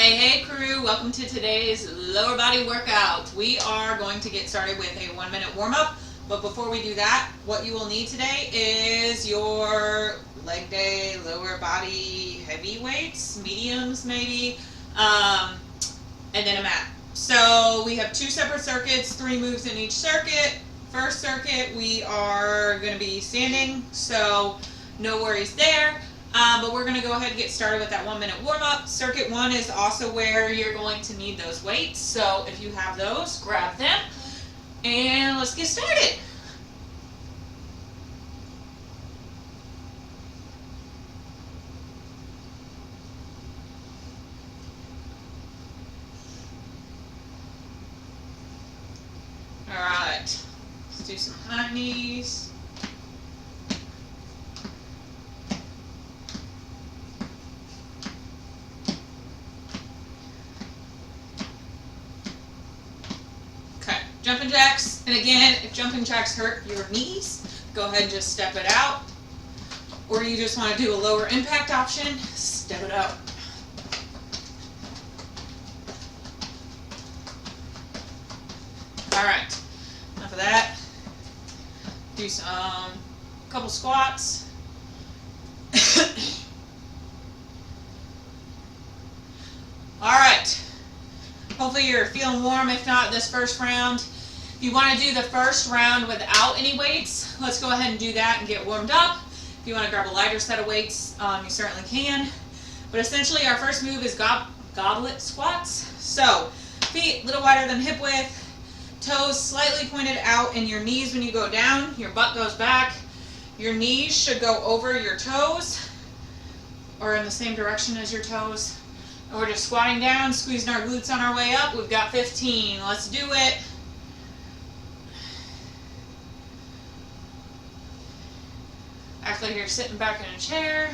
Hey crew, welcome to today's lower body workout. We are going to get started with a 1-minute warm-up, but before we do that, what you will need today is your leg day, lower body heavy weights, mediums maybe, and then a mat. So we have 2 separate circuits, 3 moves in each circuit. First circuit we are going to be standing, so no worries there. But we're going to go ahead and get started with that 1-minute warm-up. Circuit 1 is also where you're going to need those weights. So if you have those, grab them. And let's get started. Alright, let's do some high knees. Jumping jacks, and again, if jumping jacks hurt your knees, go ahead and just step it out. Or you just want to do a lower impact option, step it out. Alright, enough of that. Do some couple squats. Alright, hopefully you're feeling warm. If not, this first round. If you want to do the first round without any weights, let's go ahead and do that and get warmed up. If you want to grab a lighter set of weights, you certainly can. But essentially our first move is goblet squats. So feet a little wider than hip width, toes slightly pointed out, and your knees when you go down, your butt goes back. Your knees should go over your toes or in the same direction as your toes. And we're just squatting down, squeezing our glutes on our way up. We've got 15. Let's do it. Act like you're sitting back in a chair.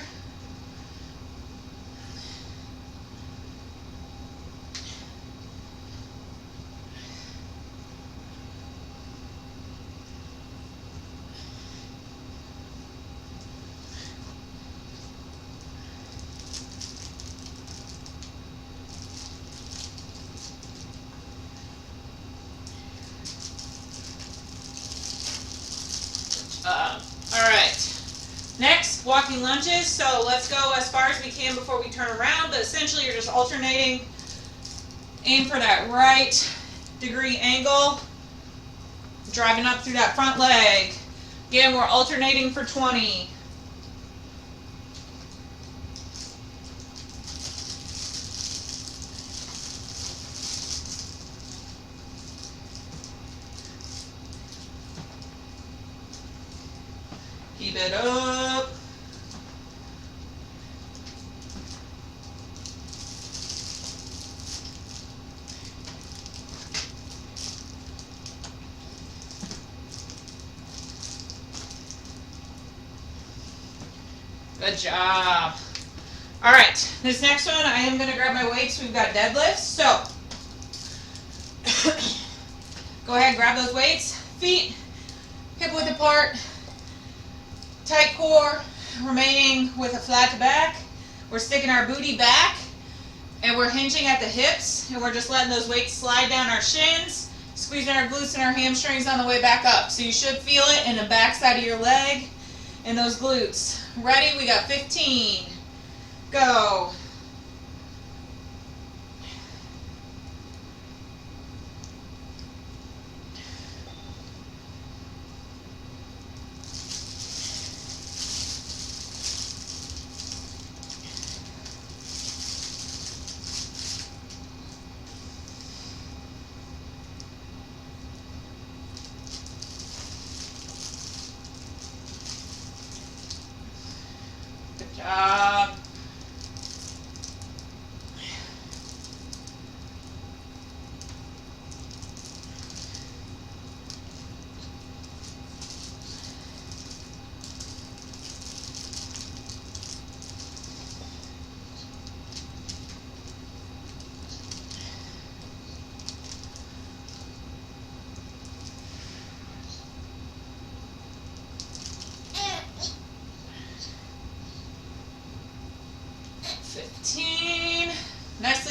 Alright, next, walking lunges. So let's go as far as we can before we turn around, but essentially you're just alternating. Aim for that right degree angle, driving up through that front leg. Again, we're alternating for 20. Keep it up. Good job. All right, this next one, I am going to grab my weights. We've got deadlifts. So go ahead and grab those weights. Feet hip width apart. Tight core, remaining with a flat back. We're sticking our booty back, and we're hinging at the hips, and we're just letting those weights slide down our shins, squeezing our glutes and our hamstrings on the way back up. So you should feel it in the back side of your leg and those glutes. Ready? We got 15. Go. Good job.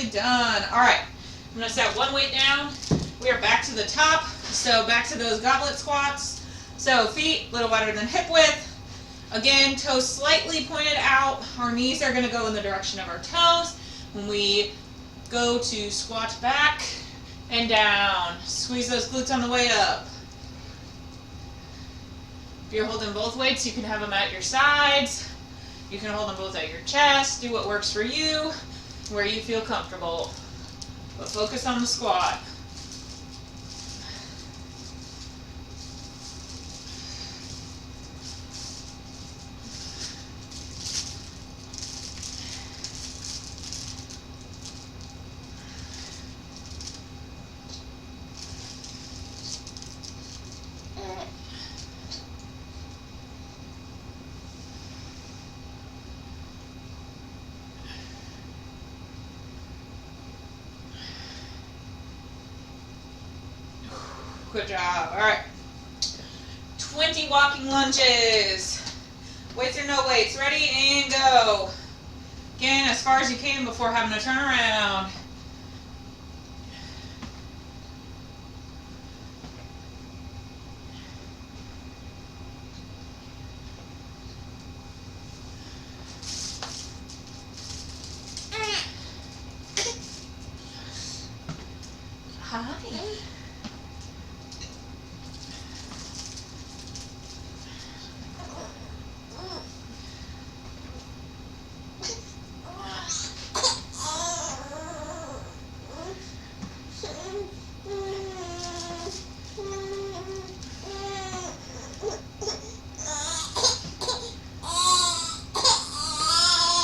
Nicely done. All right, I'm gonna set one weight down. We are back to the top. So back to those goblet squats. So feet a little wider than hip width. Again, toes slightly pointed out. Our knees are gonna go in the direction of our toes. When we go to squat back and down, squeeze those glutes on the way up. If you're holding both weights, you can have them at your sides. You can hold them both at your chest. Do what works for you, where you feel comfortable. But focus on the squat. Good job. All right. 20 walking lunges. Weights or no weights. Ready and go. Again, as far as you can before having to turn around. Hi.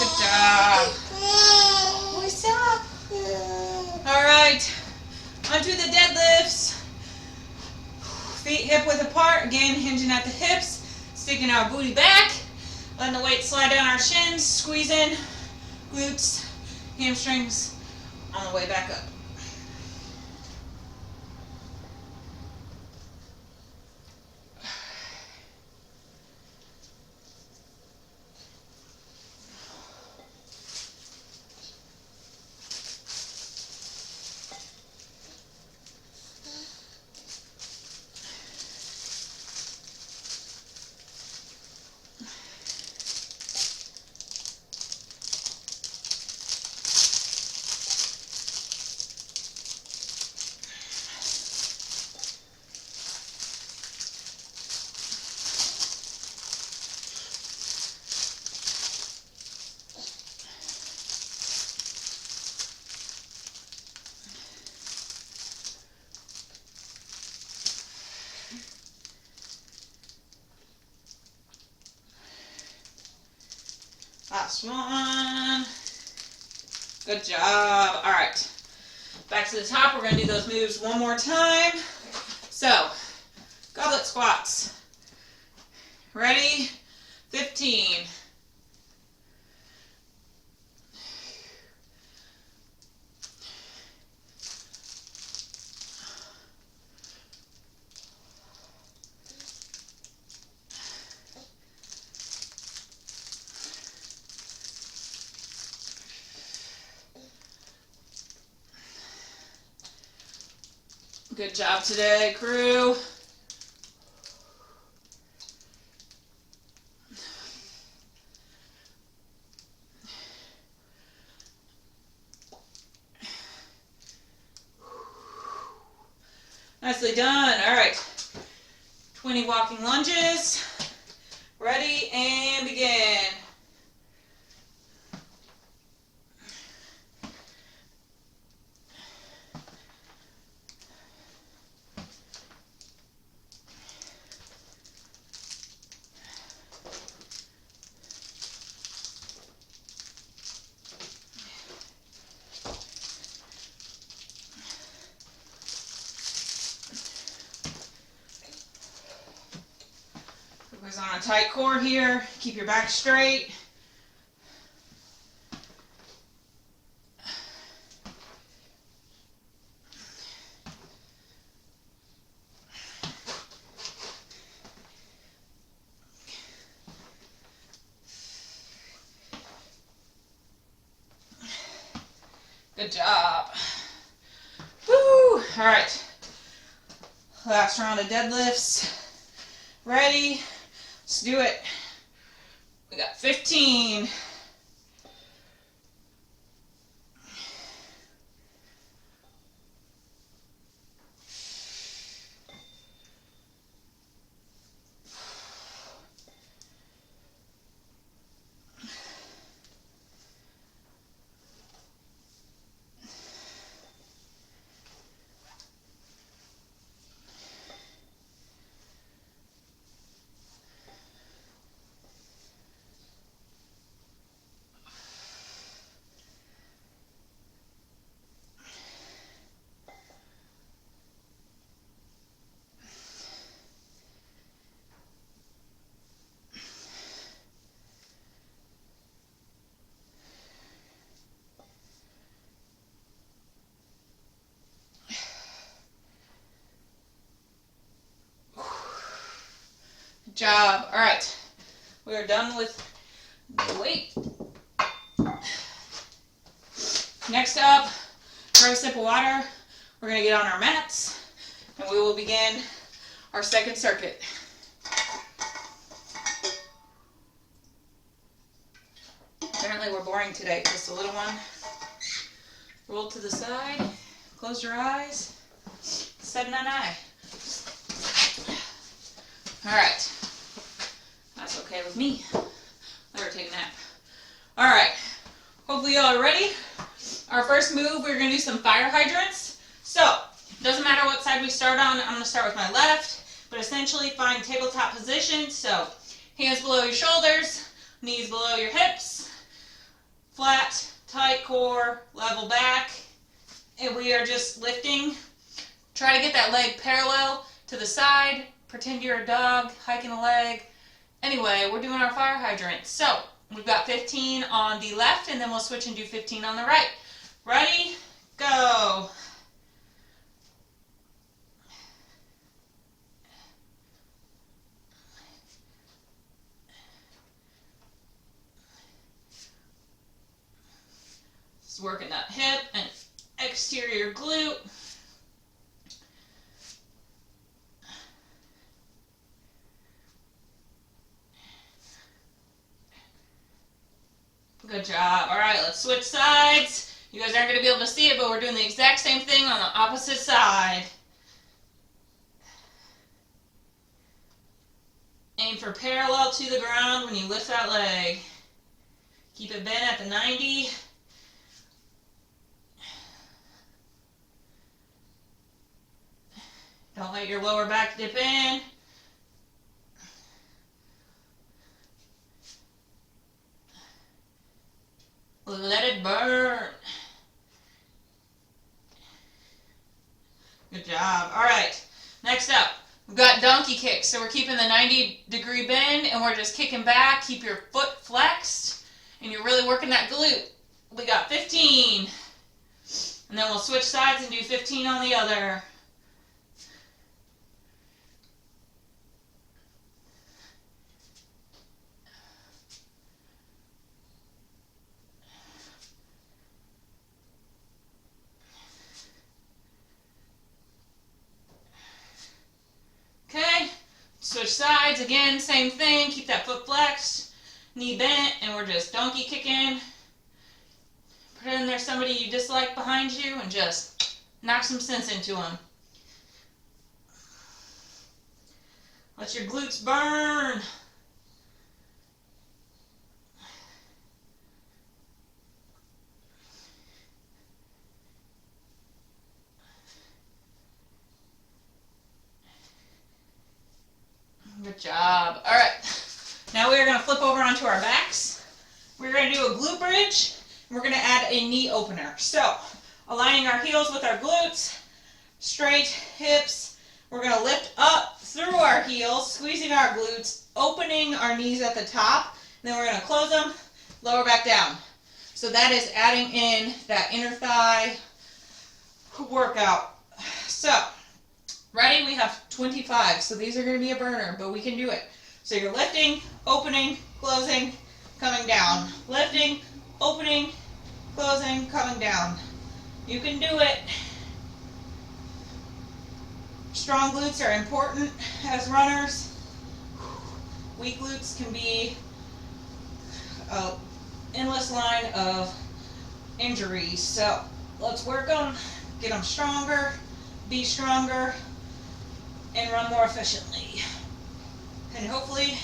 Good job. What's up? All right. Onto the deadlifts. Feet hip width apart. Again, hinging at the hips. Sticking our booty back. Letting the weight slide down our shins. Squeezing glutes, hamstrings on the way back up. Last one. Good job. All right. Back to the top. We're going to do those moves one more time. So, goblet squats. Ready? 15. Good job today, crew. Nicely done. All right. 20 walking lunges. Ready and begin. Focus on a tight core here. Keep your back straight. Good job. Woo! All right. Last round of deadlifts. Ready? Let's do it. We got 15. Good job. All right. We are done with the weight. Next up, grab a sip of water. We're going to get on our mats and we will begin our second circuit. Apparently we're boring today. Just a little one. Roll to the side. Close your eyes. Set an eye. Alright. That's okay with me. Let her take a nap. Alright. Hopefully y'all are ready. Our first move, we're going to do some fire hydrants. So, doesn't matter what side we start on. I'm going to start with my left. But essentially find tabletop position. So, hands below your shoulders. Knees below your hips. Flat, tight core, level back. And we are just lifting. Try to get that leg parallel to the side. Pretend you're a dog, hiking a leg. Anyway, we're doing our fire hydrant. So, we've got 15 on the left, and then we'll switch and do 15 on the right. Ready? Go! Just working that hip and exterior glute. Good job. All right, let's switch sides. You guys aren't going to be able to see it, but we're doing the exact same thing on the opposite side. Aim for parallel to the ground when you lift that leg. Keep it bent at the 90. Don't let your lower back dip in. Let it burn. Good job. All right. Next up, we've got donkey kicks. So we're keeping the 90-degree bend, and we're just kicking back. Keep your foot flexed, and you're really working that glute. We got 15. And then we'll switch sides and do 15 on the other. Okay, switch sides, again, same thing, keep that foot flexed, knee bent, and we're just donkey kicking. Pretend there's somebody you dislike behind you and just knock some sense into them. Let your glutes burn. Good job. All right. Now we're going to flip over onto our backs. We're going to do a glute bridge. And we're going to add a knee opener. So, aligning our heels with our glutes, straight hips. We're going to lift up through our heels, squeezing our glutes, opening our knees at the top. Then we're going to close them, lower back down. So that is adding in that inner thigh workout. So, ready? We have 25, so these are going to be a burner, but we can do it. So you're lifting, opening, closing, coming down. Lifting, opening, closing, coming down. You can do it. Strong glutes are important as runners. Weak glutes can be an endless line of injuries. So let's work them, get them stronger, be stronger, and run more efficiently. And hopefully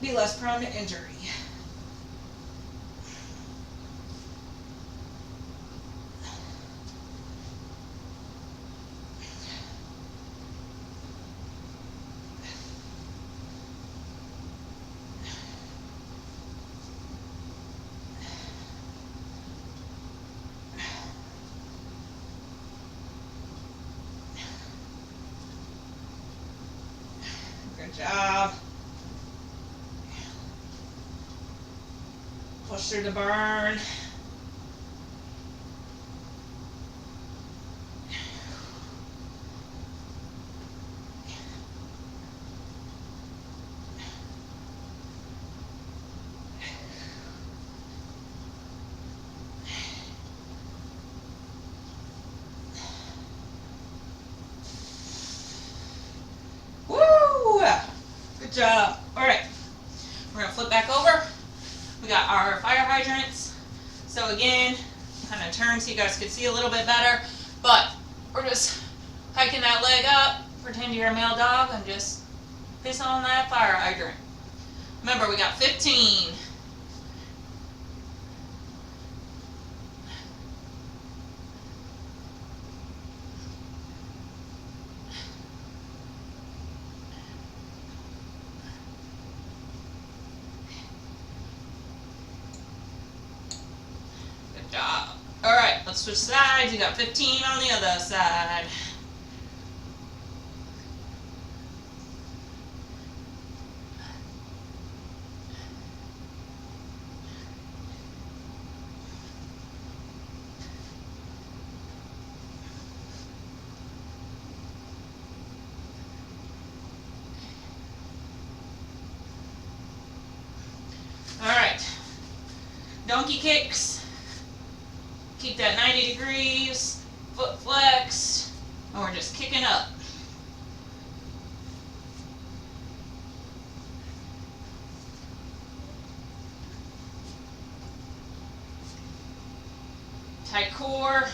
be less prone to injury. Good job. Push through the burn. Woo! Good job. All right, we're gonna flip back over. We got our fire hydrants. So again, kind of turn so you guys can see a little bit better. But we're just hiking that leg up. Pretend you're a male dog and just piss on that fire hydrant. Remember, we got 15. Good job. All right, let's switch sides. You got 15 on the other side. All right, donkey kicks. Keep that 90 degrees, foot flexed, and we're just kicking up. Tight core.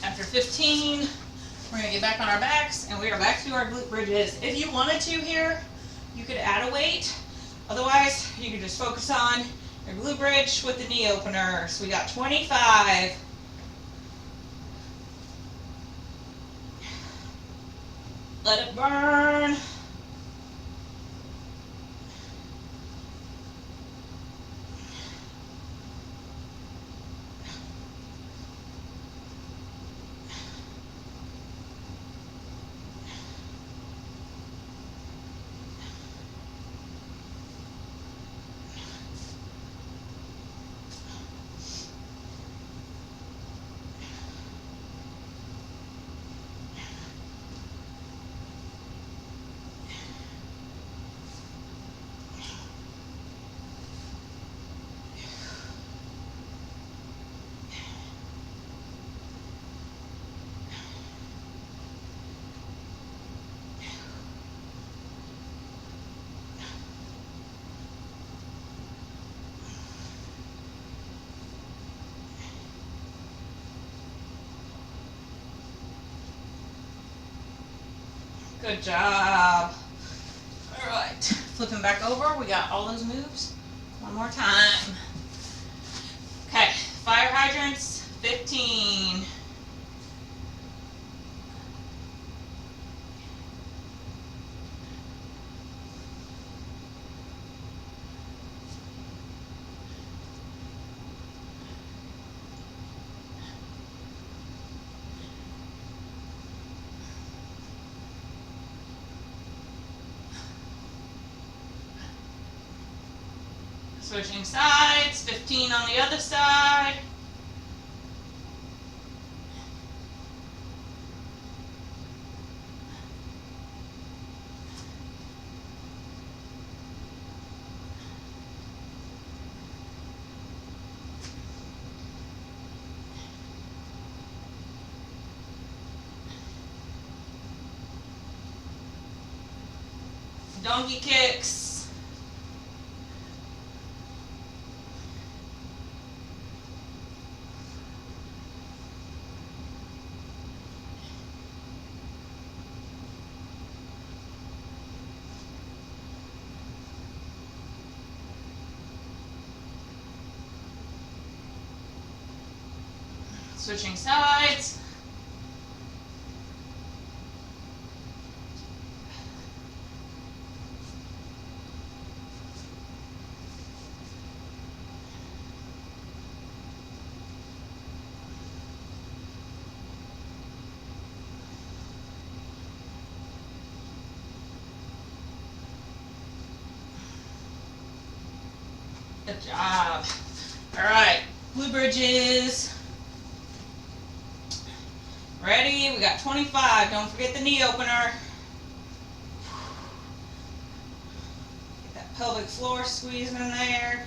After 15, we're going to get back on our backs, and we are back to our glute bridges. If you wanted to here, you could add a weight. Otherwise, you could just focus on your glute bridge with the knee opener. So we got 25. Let it burn. Good job. All right, flipping back over, we got all those moves. One more time. Okay, fire hydrants, 15. Switching sides, 15 on the other side. Donkey kicks. Switching sides. Good job. All right, glute bridges. Ready? We got 25. Don't forget the knee opener. Get that pelvic floor squeezing in there.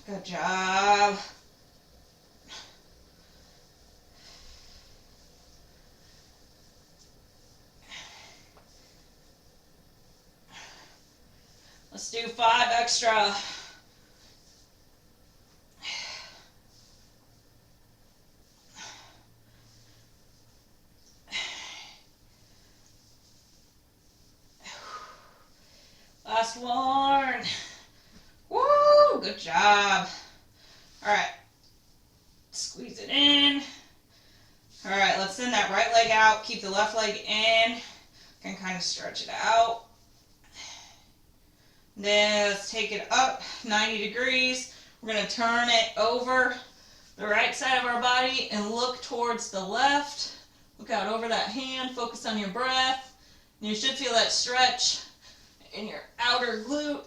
Good job. Let's do 5 extra. Last one. Woo! Good job. All right. Squeeze it in. All right, let's send that right leg out. Keep the left leg in. Can kind of stretch it out. Then let's take it up 90 degrees. We're going to turn it over the right side of our body and look towards the left. Look out over that hand. Focus on your breath. And you should feel that stretch in your outer glute.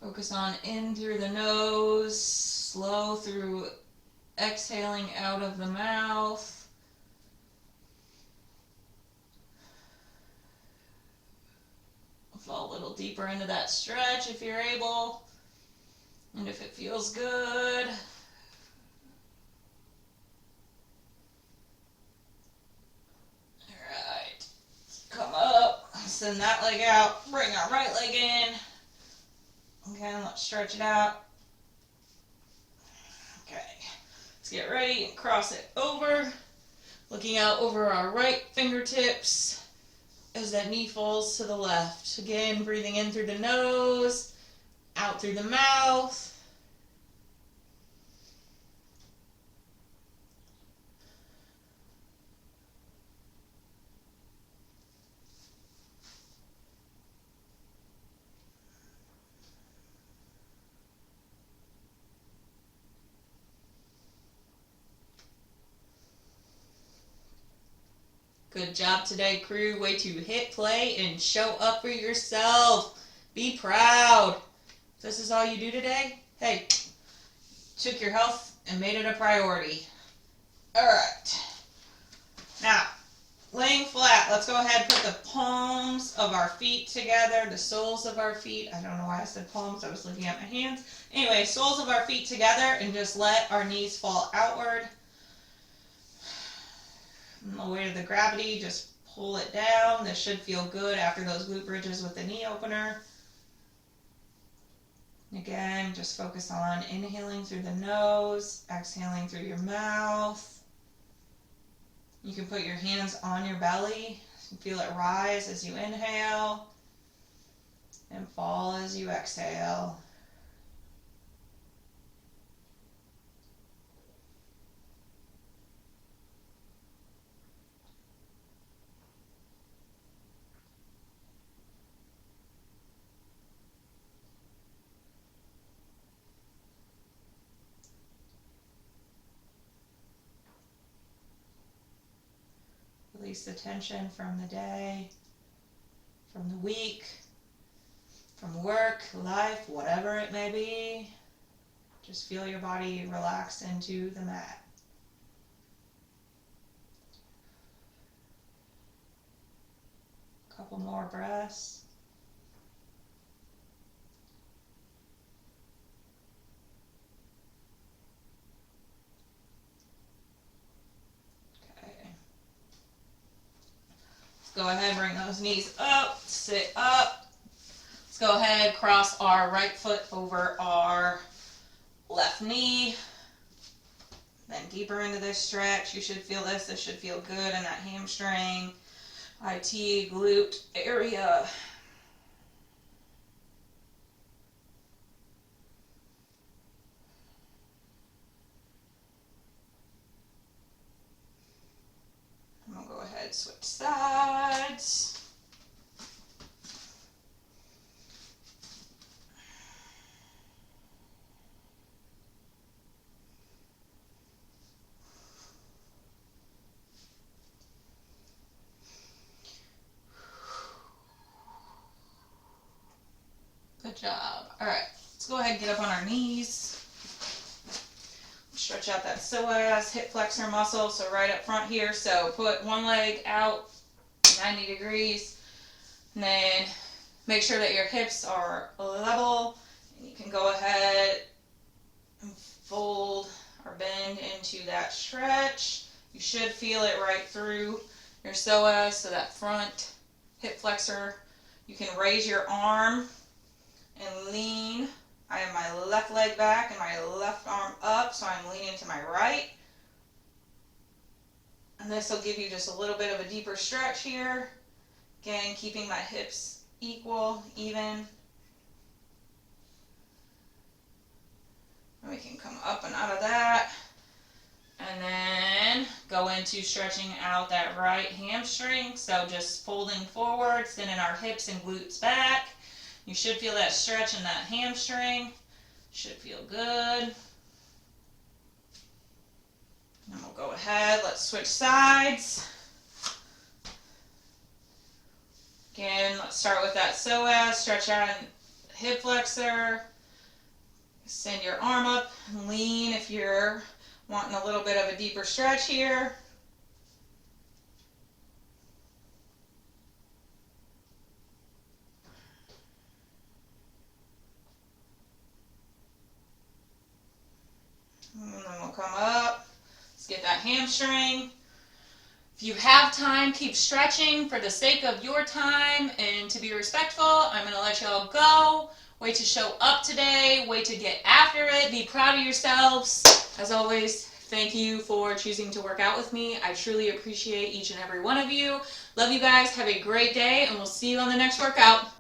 Focus on in through the nose, slow through exhaling out of the mouth. Fall a little deeper into that stretch if you're able, and if it feels good. Alright, come up, send that leg out, bring our right leg in. Okay, let's stretch it out. Okay, let's get ready and cross it over. Looking out over our right fingertips as that knee falls to the left. Again, breathing in through the nose, out through the mouth. Good job today, crew. Way to hit play and show up for yourself. Be proud. If this is all you do today, hey, took your health and made it a priority. All right. Now, laying flat, let's go ahead and put the palms of our feet together, the soles of our feet. I don't know why I said palms, I was looking at my hands. Anyway, soles of our feet together and just let our knees fall outward. And the weight of the gravity, just pull it down. This should feel good after those glute bridges with the knee opener. Again, just focus on inhaling through the nose, exhaling through your mouth. You can put your hands on your belly, feel it rise as you inhale and fall as you exhale. Release the tension from the day, from the week, from work, life, whatever it may be. Just feel your body relax into the mat. Couple more breaths. Go ahead, bring those knees up, sit up. Let's go ahead, cross our right foot over our left knee. Then deeper into this stretch. You should feel this. This should feel good in that hamstring, IT, glute area. I'm going to go ahead, switch sides. Good job. All right, let's go ahead and get up on our knees. Stretch out that psoas, hip flexor muscle, so right up front here. So put one leg out 90 degrees, and then make sure that your hips are level. And you can go ahead and fold or bend into that stretch. You should feel it right through your psoas, so that front hip flexor. You can raise your arm and lean. I have my left leg back and my left arm up, so I'm leaning to my right. And this will give you just a little bit of a deeper stretch here. Again, keeping my hips equal, even. And we can come up and out of that. And then go into stretching out that right hamstring. So just folding forward, sending our hips and glutes back. You should feel that stretch in that hamstring. Should feel good. And we'll go ahead, let's switch sides. Again, let's start with that psoas, stretch out and hip flexor. Send your arm up and lean if you're wanting a little bit of a deeper stretch here. And then we'll come up. Let's get that hamstring. If you have time, keep stretching for the sake of your time and to be respectful. I'm going to let y'all go. Way to show up today. Way to get after it. Be proud of yourselves. As always, thank you for choosing to work out with me. I truly appreciate each and every one of you. Love you guys. Have a great day, and we'll see you on the next workout.